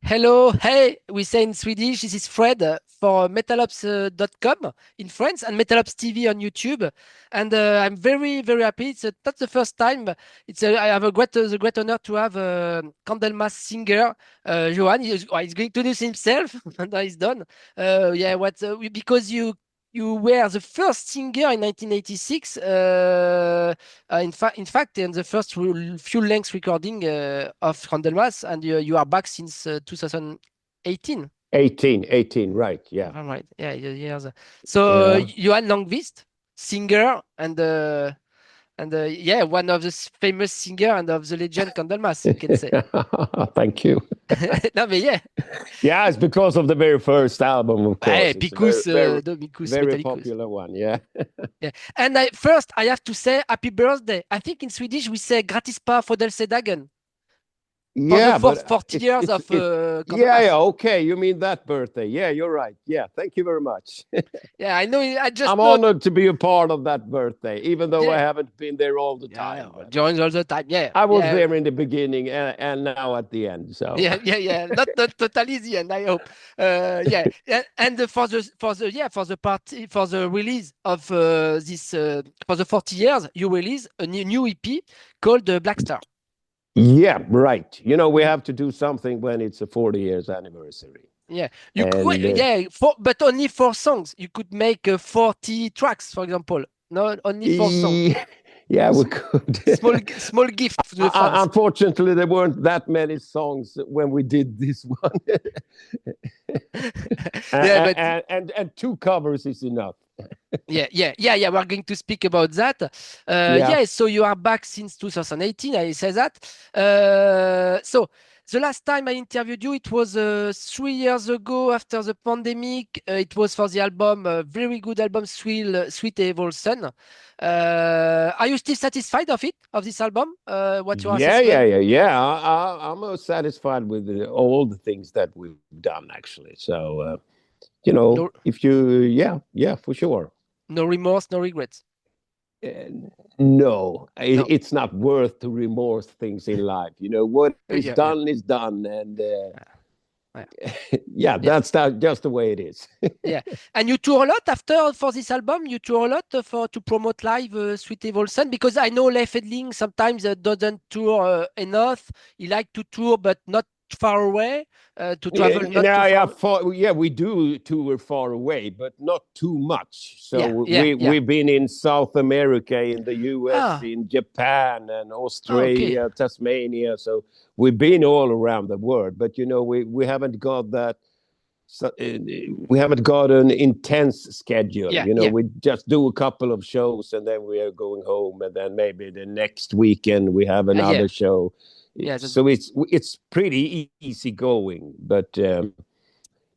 Hello, hey, we say in Swedish. This is Fred for metal-SWE.com in France and metal-SWE TV on YouTube. And I'm very, very happy. It's not the first time. I have the great honor to have Candlemass singer Johan. He's going to do himself, and he's done. Because you were the first singer in 1986. In fact, in the first few length recording of Candlemass, and you are back since 2018. 18, right? Yeah, All right, yeah, years. So yeah. Johan Langquist, singer, and yeah, one of the famous singer and of the legend Candlemass, we can say. Thank you. No, but yeah, Yeah, it's because of the very first album, of course. It's a Epicus Doomicus very Metallicus. popular one. Yeah. Yeah, and first I have to say happy birthday. I think in Swedish we say gratis pa födelsedagen. For the Yeah, but 40 years of yeah, yeah. Candlemass. Okay, you mean that birthday? Yeah, you're right. Yeah, thank you very much. Yeah, I know. I just I'm know. honored to be a part of that birthday, even though I Yeah, haven't been there all the yeah, time. But joins all the time. Yeah, I was yeah, there in the beginning and now at the end. So yeah. Not totally easy, and I hope. And for the party for the release of this for the 40 years, you release a new EP called Black Star. yeah, right. You know, we have to do something when it's a 40 years anniversary. Yeah, And but only 4 songs. You could make 40 tracks, for example. No, only 4 songs. yeah, we could. Small gift to the fans. Unfortunately, there weren't that many songs when we did this one. Yeah, but And two covers is enough. yeah. We're going to speak about that. Yeah. Yeah, so you are back since 2018. I say that. So the last time I interviewed you, it was 3 years ago after the pandemic. It was for the album, very good album, Sweet Evil Sun. Are you still satisfied of this album? What's your assessment? Yeah. I'm satisfied with all the things that we've done, actually. So, you know, No, if you, yeah, for sure. no remorse, no regrets. No, No. it's not worth to remorse things in life. You know, what is Yeah. done is done. And Yeah. yeah, Yeah. that's just the way it is. Yeah, and you tour a lot after for this album. You tour a lot for to promote live Sweet Evil Sun, because I know Leif Edling sometimes doesn't tour enough. He like to tour, but not far away. To travel not too far. Yeah, we do tour far away, but not too much. Yeah, So yeah. we've been in South America, in the US, Ah, in Japan, and okay. Australia, Tasmania. So we've been all around the world, but you know, we haven't got that. So, we haven't got an intense schedule. Yeah, You know, yeah, we just do a couple of shows and then we are going home, and then maybe the next weekend we have yeah, another show. yeah. So it's pretty easy going. But you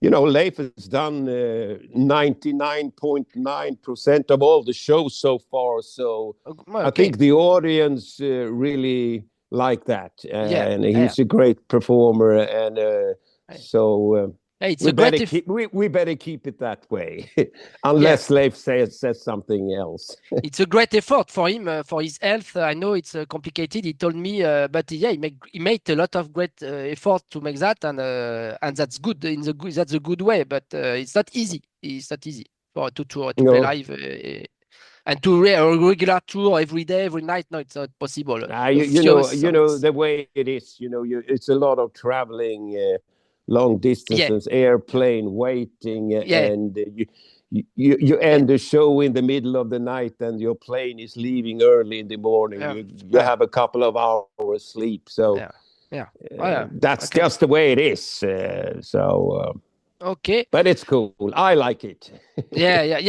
know, Leif has done 99.9% of all the shows so far. So I Okay. think the audience really like that, Yeah, and yeah. he's a great performer, and Yeah. so It's we a great. better keep it that way, Yeah, unless Leif says something else. it's a great effort for him for his health. I know it's complicated. He told me, but yeah, he made a lot of great effort to make that, and that's good that's a good way. But it's not easy. It's not easy to play No, live and to a regular tour every day, every night. No, it's not possible. A few you know songs. the way it is. You know, it's a lot of traveling, long Yeah, distances, airplane waiting, yeah, and you yeah, end the show in the middle of the night, and your plane is leaving early in the morning. yeah, You have a couple of hours sleep, so yeah, yeah. Oh, yeah. that's Okay, just the way it is. okay. But it's cool. I like it. Yeah.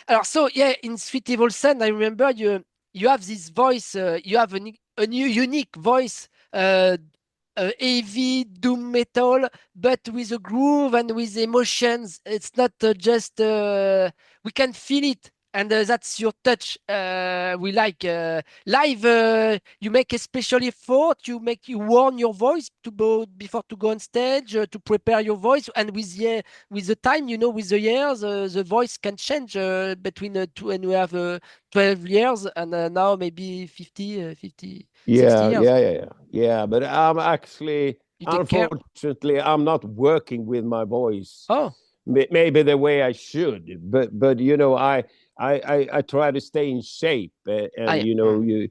Alors, so yeah, in Sweet Evil Sun, I remember you have this voice. You have a new unique voice, heavy doom metal, but with a groove and with emotions. It's not just we can feel it. and that's your touch. We like live. You make a special effort. You warn your voice to go before to go on stage to prepare your voice. And with the time, with the years, the voice can change between two. And we have 12 years, and now maybe 50, 60 Yeah, years. yeah, yeah, yeah. Yeah, but I'm actually, You take care. unfortunately, I'm not working with my voice Oh, maybe the way I should. But I try to stay in shape, and yeah. Mm. you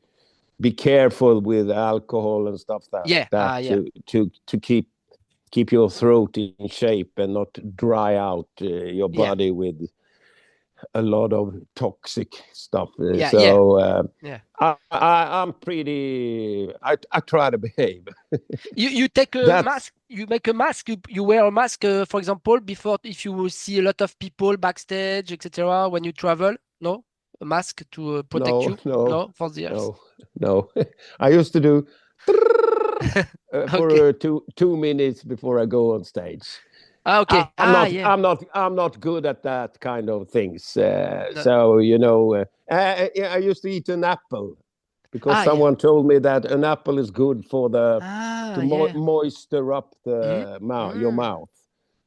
be careful with alcohol and stuff Yeah. that Yeah. to keep your throat in shape and not dry out your Yeah. body with a lot of toxic stuff. Yeah. Yeah. So Yeah. I'm pretty. I try to behave. You take a That's mask. You make a mask. You wear a mask, for example, before if you see a lot of people backstage, etc. When you travel, no, a mask to protect no, you. no, No, for the earth. no, no. I used to do Okay. for 2 minutes before I go on stage. Ah, okay. Ah, yeah. I'm not good at that kind of things. No. So I used to eat an apple because Ah, yeah. someone told me that an apple is good for the Ah, to yeah. moisture up Mm, the your mm, mouth.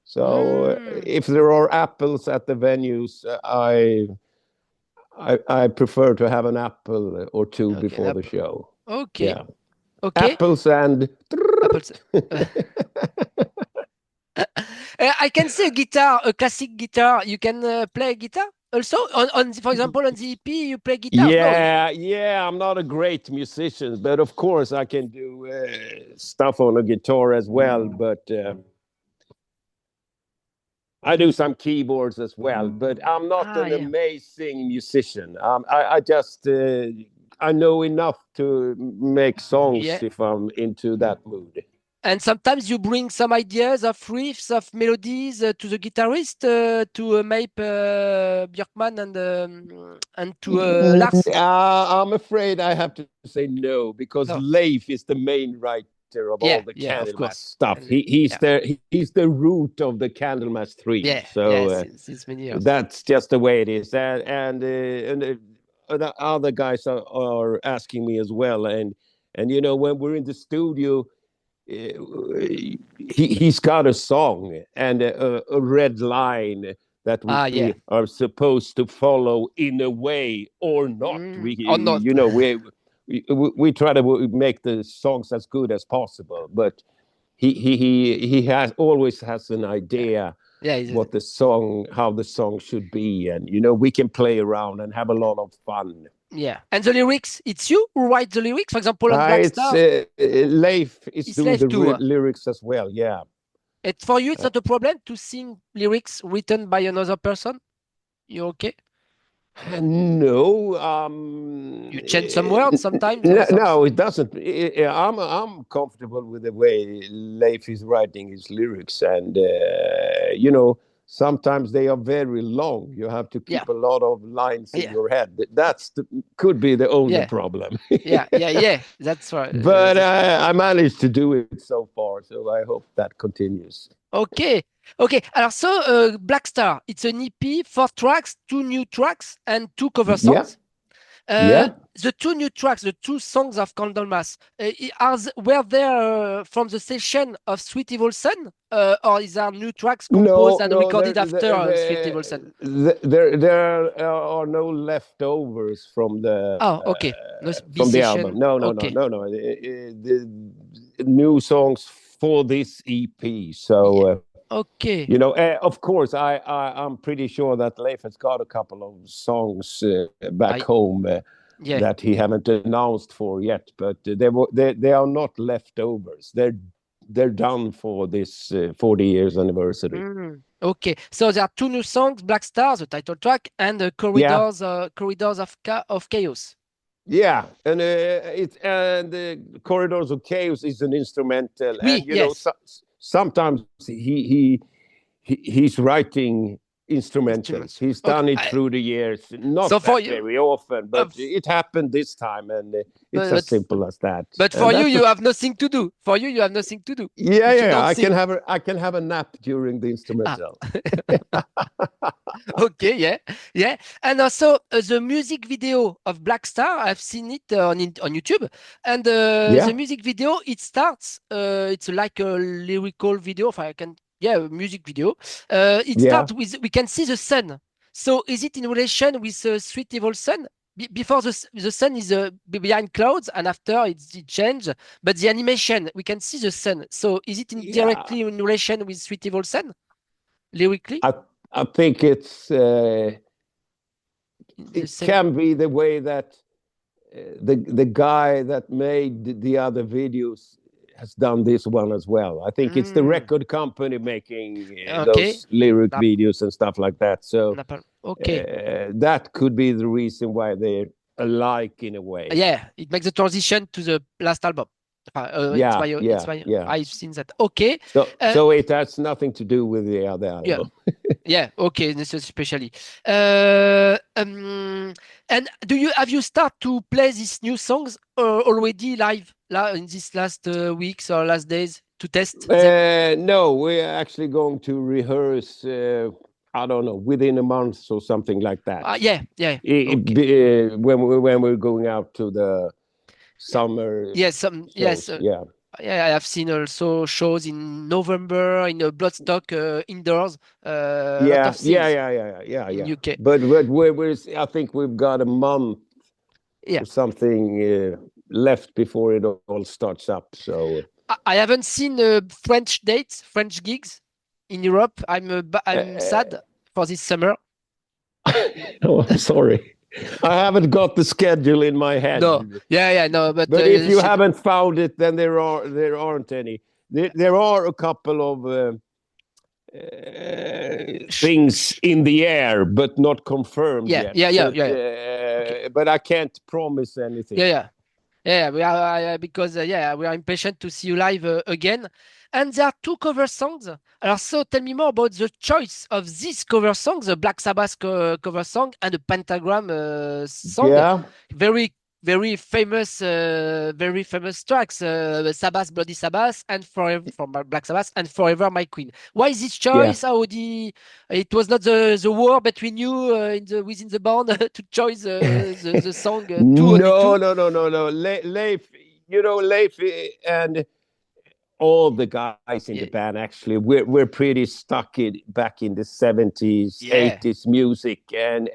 So mm. if there are apples at the venues, I prefer to have an apple or two Okay, an before the apple. show. Okay. Yeah, Okay. apples and. Apples. I can see a guitar, a classic guitar. You can play guitar also for example, on the EP, you play guitar. No. Yeah, yeah, I'm not a great musician, but of course I can do stuff on a guitar as well. But I do some keyboards as well. But I'm not Ah, an yeah. amazing musician. I just I know enough to make songs Yeah. if I'm into that mood. And sometimes you bring some ideas of riffs, of melodies to the guitarist, to Mape Björkman and to Lars. I'm afraid I have to say no because No. Leif is the main writer of all Yeah, the yeah, of Candlemass course. stuff. And He's yeah, the root of the Candlemass 3. yeah, yeah, So since many years. that's just the way it is. And the other guys are asking me as well. And when we're in the studio, he's got a song and a red line that Ah, yeah. we are supposed to follow in a way or not. Or not. We try to make the songs as good as possible, but he has always has an Yeah, idea yeah, how the song should be, and we can play around and have a lot of fun. yeah. And the lyrics, it's you who write the lyrics. For example, on Black It's Star, Leif is it's doing left the to. lyrics as well. Yeah. For you, it's Uh, not a problem to sing lyrics written by another person. You okay? No, You change some words sometimes on no, songs. it doesn't. I'm comfortable with the way Leif is writing his lyrics, and sometimes they are very long. You have to Yeah, keep a lot of lines in yeah, your head. Could be the only yeah, problem. yeah, yeah, yeah. That's right. But I managed to do it so far, so I hope that continues. Okay. Okay. Alors, so Black Star, it's an EP, 4 tracks, 2 new tracks, and 2 cover Yeah, songs. yeah. The 2 new tracks, the 2 songs of Candlemass, were there from the session of Sweet Evil Sun, or is there new tracks composed No, and no, recorded after Sweet Evil Sun? there are no leftovers Oh, okay. No B from the album. session. No, no, no, Okay. no, no. The new songs for this EP. Yeah. So Okay. of course, I'm pretty sure that Leif has got a couple of songs back I home yeah. that he haven't announced for yet, but they are not leftovers. They're done for this 40 years anniversary. Okay. So there are 2 new songs, Black Star, the title track, and Yeah, Corridors of Chaos. yeah, and the Corridors of Chaos is an instrumental, Oui, and yes. sometimes he's writing instrumentals. He's done it through the years, not so that very often, but it happened this time, and it's as simple as that. But for you, you have nothing to do. For you, you have nothing to do. Yeah. I can have a nap during the instrumental. Okay, yeah. And also the music video of Black Star, I've seen it on YouTube. And the music video, it starts. It's like a lyrical video, if I can. Yeah, music video. It starts with, we can see the sun. So is it in relation with Sweet Evil Sun? Before the sun is behind clouds, and after it changed. But the animation, we can see the sun. So is it directly in relation with Sweet Evil Sun? Lyrically? I think it's it can be the way that the guy that made the other videos has done this one as well. I think it's the record company making those lyric videos and stuff like that. So that could be the reason why they're alike in a way. Yeah, it makes the transition to the last album. I've seen that. Okay. So it has nothing to do with the other album. Yeah. Okay. This is especially. And have you started to play these new songs already live in these last weeks or last days to test them? No, we're actually going to rehearse. I don't know, within a month or something like that. When we're going out to the summer. I have seen also shows in November in Bloodstock indoors. In UK. But I think we've got a month or something left before it all starts up. So I haven't seen French dates, French gigs in Europe. I'm sad for this summer. Oh, I'm sorry. I haven't got the schedule in my head. No, no. But if you haven't found it, then there aren't any. There are a couple of things in the air, but not confirmed yet. But I can't promise anything. We are because we are impatient to see you live again. And there are 2 cover songs. So tell me more about the choice of these cover songs, the Black Sabbath cover song and the Pentagram song. Yeah. Very, very famous tracks. Sabbath, Bloody Sabbath, and Forever from Black Sabbath, and Forever My Queen. Why is this choice? It was not the war between you within the band to choose the song? No. Leif, Leif and all the guys in the band, actually, we're pretty stuck back in the 70s, 80s music, and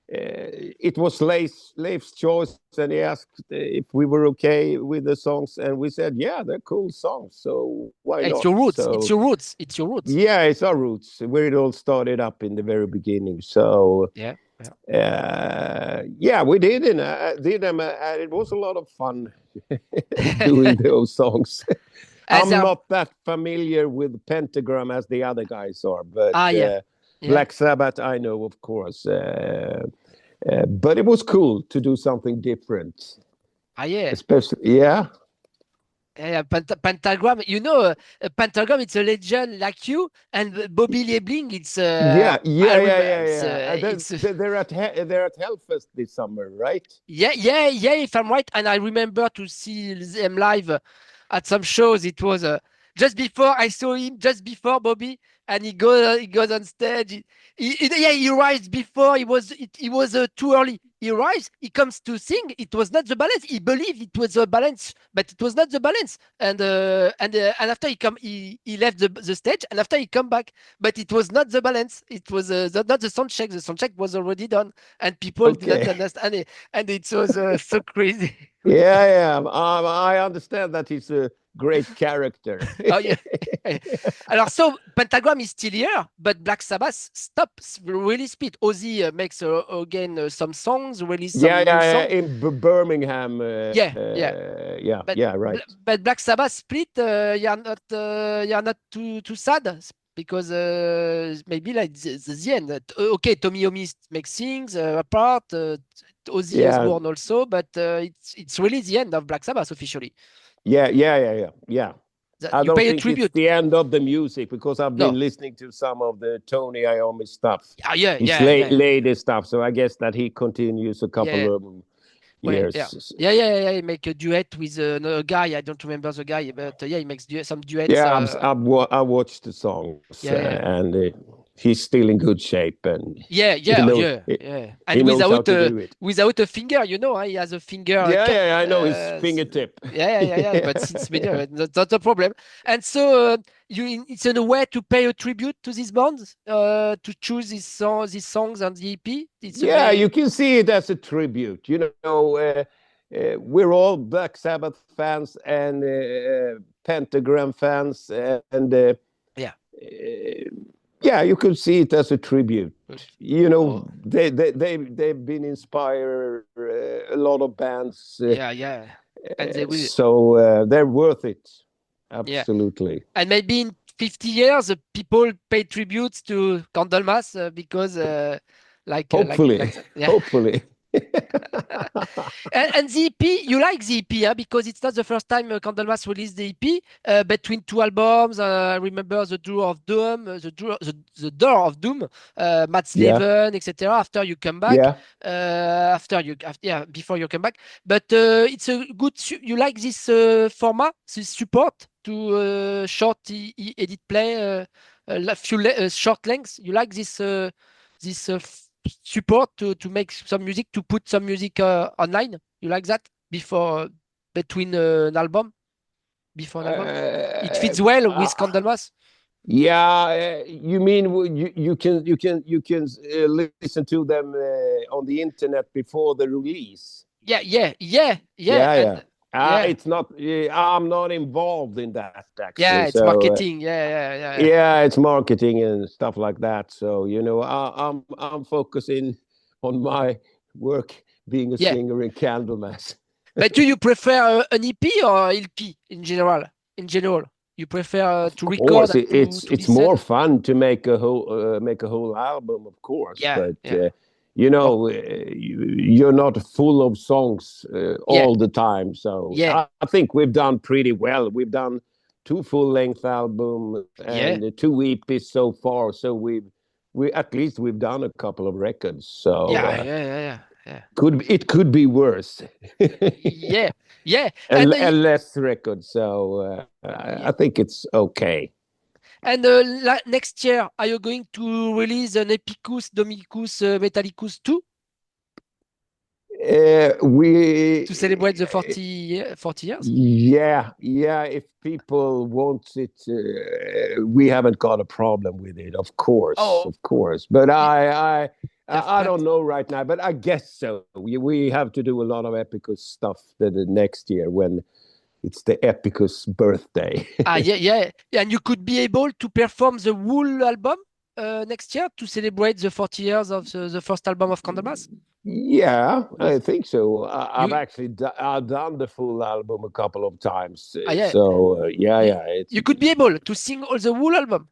it was Leif's choice, and he asked if we were okay with the songs, and we said, yeah, they're cool songs, so why not? It's your roots. It's your roots. Yeah, it's our roots, where it all started up in the very beginning. So we did them, and it was a lot of fun doing those songs. I'm not that familiar with Pentagram as the other guys are, but Black Sabbath I know, of course. But it was cool to do something different. Especially, Pentagram, Pentagram, it's a legend like you, and Bobby Liebling, it's they're at Hellfest this summer, right? If I'm right, and I remember to see them live at some shows. It was just before I saw him, just before Bobby, and he goes on stage. He arrives before it was too early. He arrives, he comes to sing. It was not the balance. He believed it was the balance, but it was not the balance. And after he left the stage, and after he come back, but it was not the balance. It was not the sound check. The sound check was already done, and people did not understand it, and it was so crazy. I understand that he's a great character. Alors, so Pentagram is still here, but Black Sabbath stops really speed. Ozzy makes again some songs, release some new songs. In Birmingham. Right. But Black Sabbath split. You're not too sad because maybe like the end. Okay, Tommy Iommi makes things apart. Ozzy Osbourne also, but it's really the end of Black Sabbath officially. Yeah. I You don't pay a think tribute. it's the end of the music, because I've been listening to some of the Tony Iommi stuff. His latest stuff. So I guess that he continues a couple of years. He make a duet with a guy. I don't remember the guy, but he makes some duets. Yeah, I watched the songs, and he's still in good shape, and and without a finger, he has a finger. I know his fingertip. But since that's not a problem. And so it's in a way to pay a tribute to these bands, to choose these songs and the EP. You can see it as a tribute. We're all Black Sabbath fans and Pentagram fans, and you could see it as a tribute. They've been inspired a lot of bands. And they will. So they're worth it. Absolutely. And maybe in 50 years, people pay tributes to Candlemass because, hopefully. And the EP, you like the EP, because it's not the first time Candlemass released the EP. Between two albums, I remember the Door of Doom, the Door of Doom, Matt's Leven, etc. After you come back, before you come back. But it's a good. You like this format, this support to short edit play, few short lengths. You like this support to make some music, to put some music online. You like that between an album, it fits well with Candlemass. You mean you can listen to them on the internet before the release? It's not. I'm not involved in that, actually. It's marketing. It's marketing and stuff like that. So I'm focusing on my work being a singer in Candlemass. But do you prefer an EP or LP in general? You prefer to record? It's more fun to make a whole album, of course. You're not full of songs all the time. So I think we've done pretty well. We've done 2 full-length albums and 2 EPs so far. So we've done a couple of records. So it could be worse. and less records. So I think it's okay. And next year, are you going to release an Epicus Doomicus Metallicus 2? To celebrate the 40 years? If people want it, we haven't got a problem with it, of course. But I don't know right now, but I guess so. We have to do a lot of Epicus stuff the next year when it's the Epicus birthday. And you could be able to perform the whole album next year to celebrate the 40 years of the first album of Candlemass? Yeah, I think so. I've actually done the full album a couple of times. So, you could be able to sing all the whole album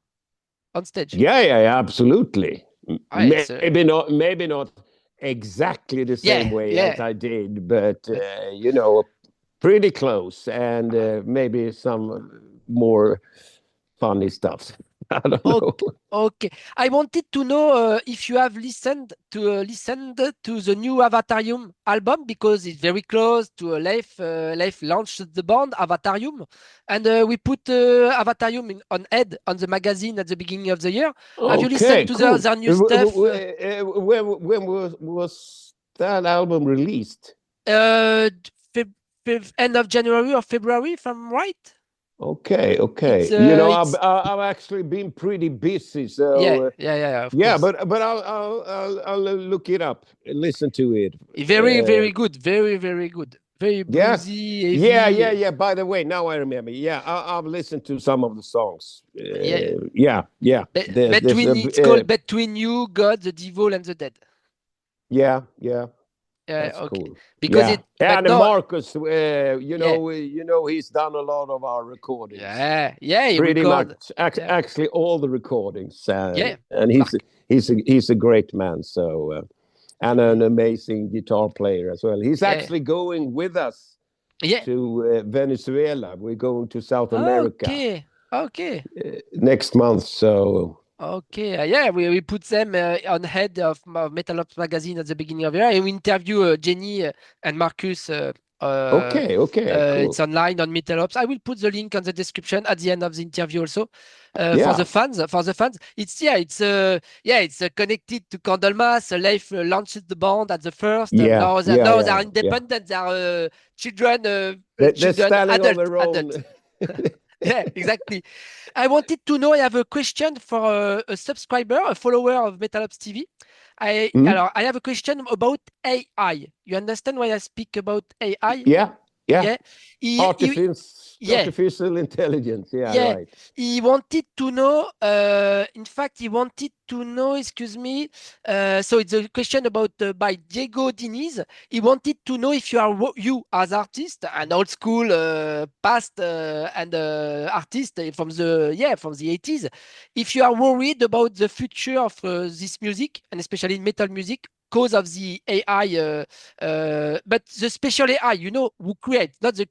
on stage. Absolutely. Maybe not exactly the same way as I did, but, pretty close, and maybe some more funny stuff. I don't know. Okay. I wanted to know if you have listened to the new Avatarium album, because it's very close to Leif. Leif launched the band Avatarium, and we put Avatarium on the magazine at the beginning of the year. Have you listened to their new stuff? When was that album released? End of January or February, if I'm right. Okay. I've actually been pretty busy, so but I'll look it up and listen to it. Very good, very good, very bluesy. Yeah. By the way, now I remember. I've listened to some of the songs. It's called Between You, God, the Devil, and the Dead. That's okay. Cool. Because Marcus, he's done a lot of our recordings. Pretty much. Actually, all the recordings. And he's a great man. So, and an amazing guitar player as well. He's actually going with us to Venezuela. We're going to South America. Okay. Next month, so. Okay, yeah, we put them on head of Metal-Ops magazine at the beginning of the year, and we interview Jenny and Marcus. Okay, cool. It's online on Metal-Ops. I will put the link on the description at the end of the interview also. Yeah. For the fans, it's connected to Candlemass. Leif launched the band at the first. Now they are independent. They are children, they're standing on their own. Adult. Yeah, exactly. I wanted to know, I have a question for a subscriber, a follower of Metal-Ops TV. I have a question about AI. You understand why I speak about AI? Yeah. Artificial intelligence. Yeah, right. He wanted to know, excuse me. So it's a question about by Diego Diniz. He wanted to know if you as artist, an old school past and artist from the 80s, if you are worried about the future of this music, and especially metal music, because of the AI, but the special AI, who create, not the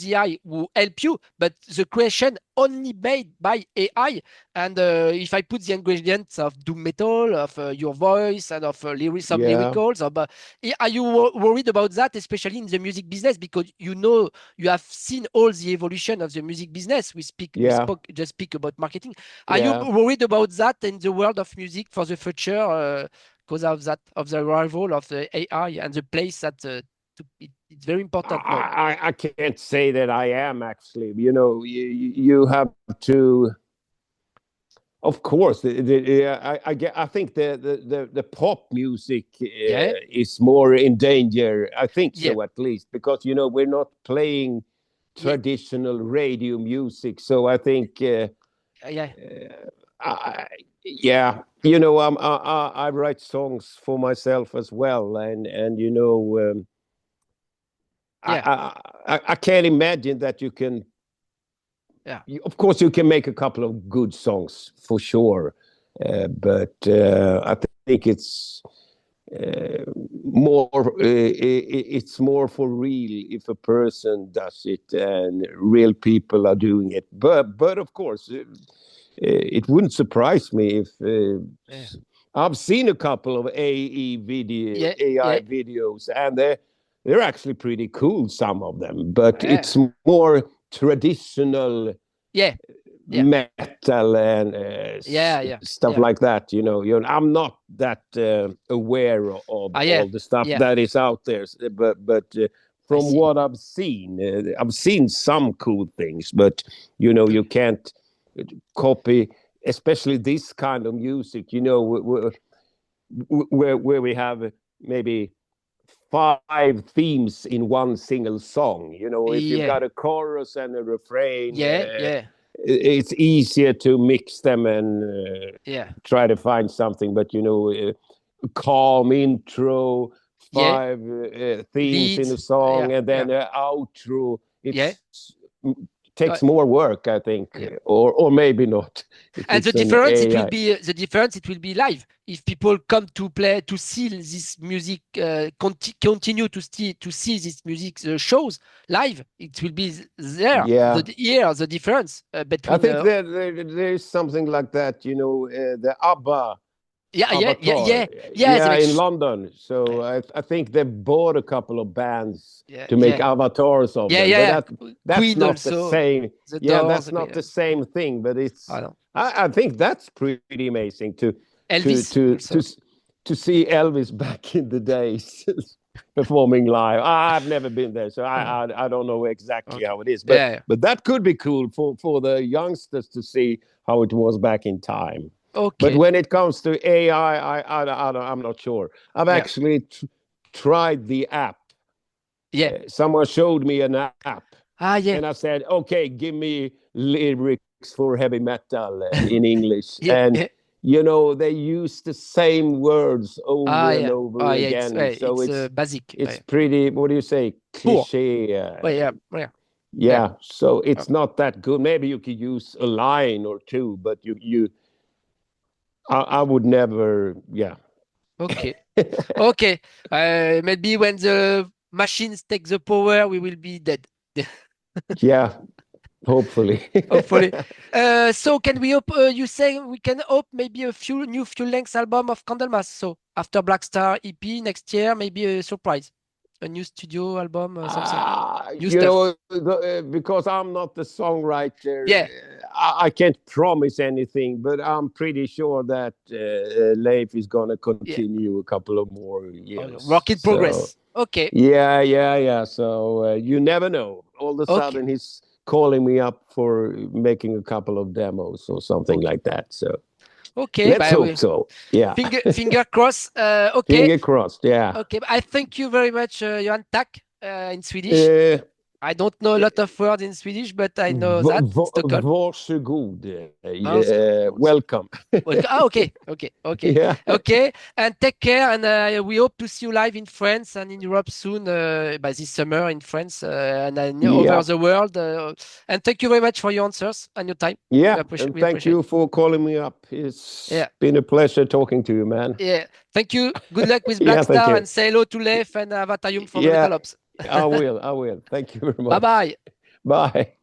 AI who help you, but the creation only made by AI. And if I put the ingredients of doom metal, of your voice, and of lyricals, are you worried about that, especially in the music business? Because you have seen all the evolution of the music business. We just speak about marketing. Are you worried about that in the world of music for the future? Because of the arrival of the AI and the place that it's very important now. I can't say that I am actually. You have to. Of course, I think the pop music is more in danger. I think so, at least, because we're not playing traditional radio music. So I think. I write songs for myself as well, and I can't imagine that you can. Of course, you can make a couple of good songs for sure, but I think it's more. It's more for real if a person does it and real people are doing it. But of course. It wouldn't surprise me if I've seen a couple of AI videos, and they're actually pretty cool, some of them. But it's more traditional metal and stuff like that. I'm not that aware of all the stuff that is out there, but. From what I've seen some cool things, but you can't copy, especially this kind of music, where we have maybe 5 themes in one single song. If you've got a chorus and a refrain, it's easier to mix them and try to find something. But calm intro, 5 themes in a song, and then an outro. Takes more work, I think, or maybe not. And the difference, it will be live. If people come to see this music, continue to see this music shows live, it will be there. The difference between. I think there is something like that. The ABBA. In London. So I think they bought a couple of bands to make avatars of them. But that's Queen not also, the same. That's not the same thing. But it's. I think that's pretty amazing to see Elvis back in the days performing live. I've never been there, so I don't know exactly how it is. But that could be cool for the youngsters to see how it was back in time. Okay. But when it comes to AI, I'm not sure. I've actually tried the app. Someone showed me an app. And I said, okay, give me lyrics for heavy metal in English. And, they use the same words over and over again. So it's basic. It's pretty, what do you say, cliché. So it's not that good. Maybe you could use a line or two, but I would never, Okay. Okay. Maybe when the machines take the power, we will be dead. Yeah, hopefully. Hopefully. So can we hope, you say we can hope maybe a few new full-length album of Candlemass. So after Black Star EP next year, maybe a surprise, a new studio album or something. New stuff. Because I'm not the songwriter, yeah, I can't promise anything, but I'm pretty sure that Leif is going to continue a couple of more years. Work in progress. Okay. Yeah. So you never know. All of a sudden he's calling me up for making a couple of demos or something like that. So let's hope so. Yeah. Finger crossed. Okay. Finger crossed. Yeah. Okay. I thank you very much, Johan. Tack in Swedish. I don't know a lot of words in Swedish, but I know that. Varsågod. Welcome. Okay. Yeah. Okay. And take care. And we hope to see you live in France and in Europe soon, by this summer in France and over the world. And thank you very much for your answers and your time. Yeah. And thank you for calling me up. It's been a pleasure talking to you, man. Yeah. Thank you. Good luck with Black Star and say hello to Leif and Avatarium from Metal-SWE. I will. Thank you very much. Bye-bye. Bye.